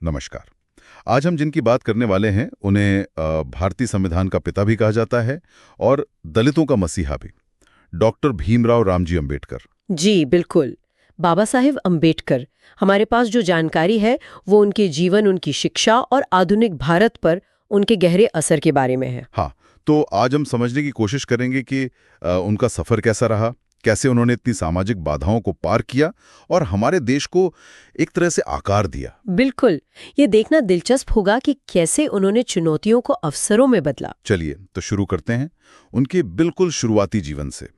नमस्कार। आज हम जिनकी बात करने वाले हैं उन्हें भारतीय संविधान का पिता भी कहा जाता है और दलितों का मसीहा भी। डॉक्टर भीमराव रामजी अंबेडकर। जी बिल्कुल। बाबा साहेब अम्बेडकर। हमारे पास जो जानकारी है वो उनके जीवन, उनकी शिक्षा और आधुनिक भारत पर उनके गहरे असर के बारे में है। हाँ, तो आज हम समझने की कोशिश करेंगे कि उनका सफ़र कैसा रहा, कैसे उन्होंने इतनी सामाजिक बाधाओं को पार किया और हमारे देश को एक तरह से आकार दिया। बिल्कुल। ये देखना दिलचस्प होगा कि कैसे उन्होंने चुनौतियों को अवसरों में बदला। चलिए तो शुरू करते हैं उनके बिल्कुल शुरुआती जीवन से।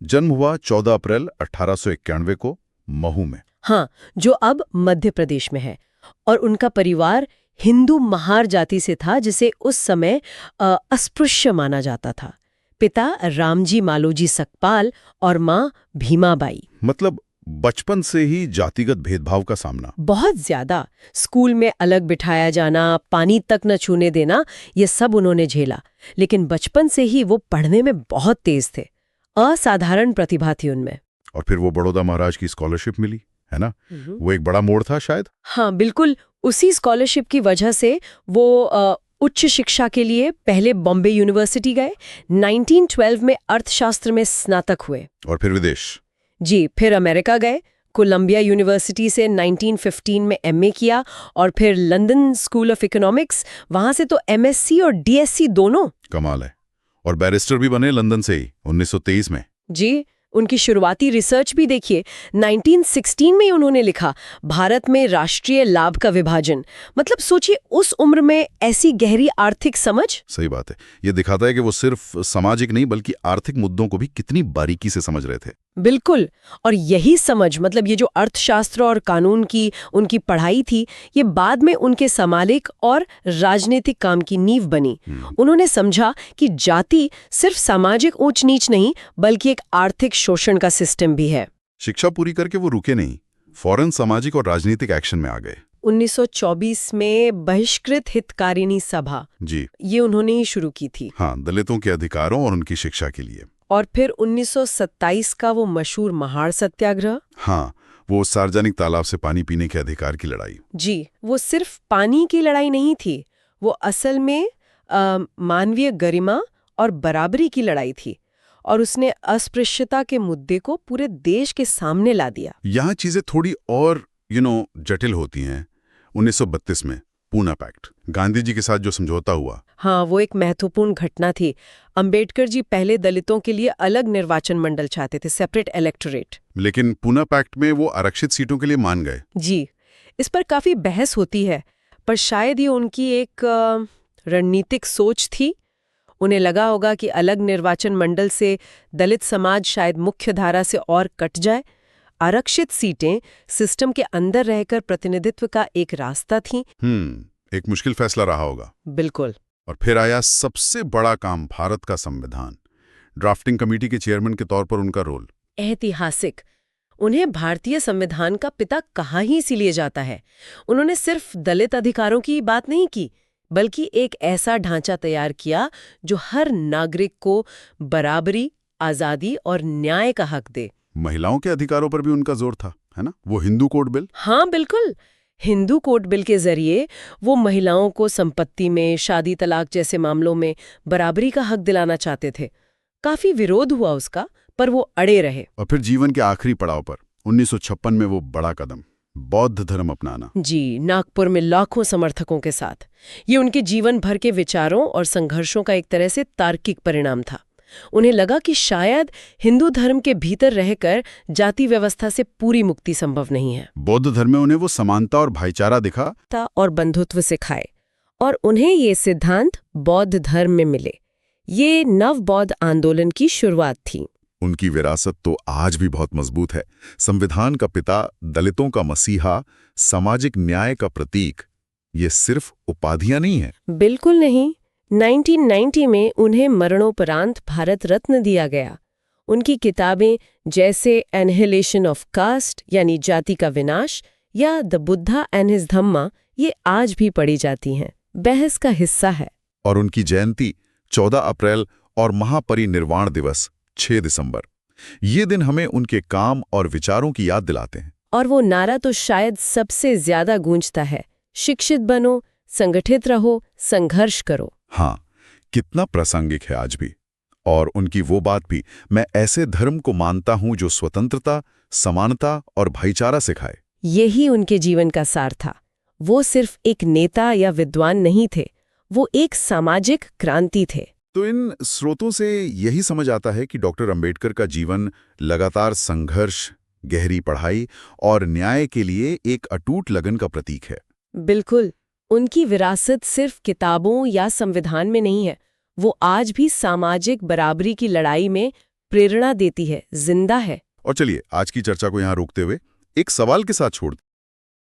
जन्म हुआ 14 अप्रैल 1891 को महू में। हाँ, जो अब मध्य प्रदेश में है। और उनका परिवार हिंदू महार जाति से था, जिसे उस समय अस्पृश्य माना जाता था। पिता रामजी मालोजी सकपाल और माँ भीमाबाई। मतलब बचपन से ही जातिगत भेदभाव का सामना। बहुत ज्यादा। स्कूल में अलग बिठाया जाना, पानी तक न छूने देना, ये सब उन्होंने झेला। लेकिन बचपन से ही वो पढ़ने में बहुत तेज थे। असाधारण प्रतिभा थी उनमें। और फिर वो बड़ौदा महाराज की स्कॉलरशिप मिली, है ना? वो एक बड़ा मोड़ था शायद। हाँ बिल्कुल। उसी स्कॉलरशिप की वजह से वो उच्च शिक्षा के लिए पहले बॉम्बे यूनिवर्सिटी गए। 1912 में अर्थशास्त्र में स्नातक हुए। और फिर विदेश। जी, फिर अमेरिका गए। कोलंबिया यूनिवर्सिटी से 1915 में एमए किया और फिर लंदन स्कूल ऑफ इकोनॉमिक्स, वहां से तो एमएससी और डीएससी दोनों। कमाल है। और बैरिस्टर भी बने लंदन से ही 1923 में। जी, उनकी शुरुआती रिसर्च भी देखिए। 1916 में उन्होंने लिखा भारत में राष्ट्रीय लाभ का विभाजन। मतलब सोचिए, उस उम्र में ऐसी गहरी आर्थिक समझ। सही बात है। ये दिखाता है कि वो सिर्फ सामाजिक नहीं बल्कि आर्थिक मुद्दों को भी कितनी बारीकी से समझ रहे थे। बिल्कुल। और यही समझ, मतलब ये जो अर्थशास्त्र और कानून की उनकी पढ़ाई थी, ये बाद में उनके सामाजिक और राजनीतिक काम की नींव बनी। उन्होंने समझा कि जाति सिर्फ सामाजिक ऊंच नीच नहीं बल्कि एक आर्थिक शोषण का सिस्टम भी है। शिक्षा पूरी करके वो रुके नहीं, फौरन सामाजिक और राजनीतिक एक्शन में आ गए। 1924 में बहिष्कृत हितकारिणी सभा, जी, ये उन्होंने ही शुरू की थी। हाँ, दलितों के अधिकारों और उनकी शिक्षा के लिए। और फिर 1927 का वो मशहूर महाड़ सत्याग्रह। हाँ, वो सार्वजनिक तालाब से पानी पीने के अधिकार की लड़ाई। जी, वो सिर्फ पानी की लड़ाई नहीं थी, वो असल में मानवीय गरिमा और बराबरी की लड़ाई थी। और उसने अस्पृश्यता के मुद्दे को पूरे देश के सामने ला दिया। यहाँ चीजें थोड़ी और जटिल होती हैं। 1932 में पूना पैक्ट, गांधी जी के साथ जो समझौता हुआ। हाँ, वो एक महत्वपूर्ण घटना थी। अंबेडकर जी पहले दलितों के लिए अलग निर्वाचन मंडल चाहते थे, सेपरेट इलेक्टोरेट। लेकिन पूना पैक्ट में वो आरक्षित सीटों के लिए मान गए। जी, इस पर काफी बहस होती है, पर शायद ये उनकी एक रणनीतिक सोच थी। उन्हें लगा होगा कि अलग निर्वाचन मंडल से दलित समाज शायद मुख्य धारा से और कट जाए। आरक्षित सीटें सिस्टम के अंदर रहकर प्रतिनिधित्व का एक रास्ता थीं। एक मुश्किल फैसला रहा होगा। बिल्कुल। और फिर आया सबसे बड़ा काम, भारत का संविधान। ड्राफ्टिंग कमेटी के चेयरमैन के तौर पर उनका रोल ऐतिहासिक। उन्हें भारतीय संविधान का पिता कहा ही इसीलिए जाता है। उन्होंने सिर्फ दलित अधिकारों की बात नहीं की, बल्कि एक ऐसा ढांचा तैयार किया जो हर नागरिक को बराबरी, आजादी और न्याय का हक दे। महिलाओं के अधिकारों पर भी उनका जोर था, है ना? वो हिंदू कोड बिल। हाँ बिल्कुल। हिंदू कोड बिल के जरिए वो महिलाओं को संपत्ति में, शादी तलाक जैसे मामलों में बराबरी का हक दिलाना चाहते थे। काफी विरोध हुआ उसका, पर वो अड़े रहे। और फिर जीवन के आखिरी पड़ाव पर 1956 में वो बड़ा कदम, बौद्ध धर्म अपनाना। जी, नागपुर में लाखों समर्थकों के साथ। ये उनके जीवन भर के विचारों और संघर्षों का एक तरह से तार्किक परिणाम था। उन्हें लगा कि शायद हिंदू धर्म के भीतर रहकर जाति व्यवस्था से पूरी मुक्ति संभव नहीं है। बौद्ध धर्म में उन्हें वो समानता और भाईचारा दिखा और बंधुत्व सिखाए, और उन्हें ये सिद्धांत बौद्ध धर्म में मिले। ये नव बौद्ध आंदोलन की शुरुआत थी। उनकी विरासत तो आज भी बहुत मजबूत है। संविधान का पिता, दलितों का मसीहा, सामाजिक न्याय का प्रतीक, ये सिर्फ उपाधियां नहीं है। बिल्कुल नहीं। 1990 में उन्हें मरणोपरांत भारत रत्न दिया गया। उनकी किताबें जैसे एनहिलेशन ऑफ कास्ट यानी जाति का विनाश या द बुद्धा एंड हिज धम्मा, ये आज भी पढ़ी जाती हैं, बहस का हिस्सा है। और उनकी जयंती 14 अप्रैल और महापरिनिर्वाण दिवस 6 दिसंबर, ये दिन हमें उनके काम और विचारों की याद दिलाते हैं। और वो नारा तो शायद सबसे ज्यादा गूंजता है, शिक्षित बनो, संगठित रहो, संघर्ष करो। हाँ, कितना प्रासंगिक है आज भी। और उनकी वो बात भी, मैं ऐसे धर्म को मानता हूं जो स्वतंत्रता, समानता और भाईचारा सिखाए। यही उनके जीवन का सार था। वो सिर्फ एक नेता या विद्वान नहीं थे, वो एक सामाजिक क्रांति थे। तो इन स्रोतों से यही समझ आता है कि डॉक्टर अंबेडकर का जीवन लगातार संघर्ष, गहरी पढ़ाई और न्याय के लिए एक अटूट लगन का प्रतीक है। बिल्कुल, उनकी विरासत सिर्फ किताबों या संविधान में नहीं है, वो आज भी सामाजिक बराबरी की लड़ाई में प्रेरणा देती है, जिंदा है। और चलिए, आज की चर्चा को यहाँ रोकते हुए एक सवाल के साथ छोड़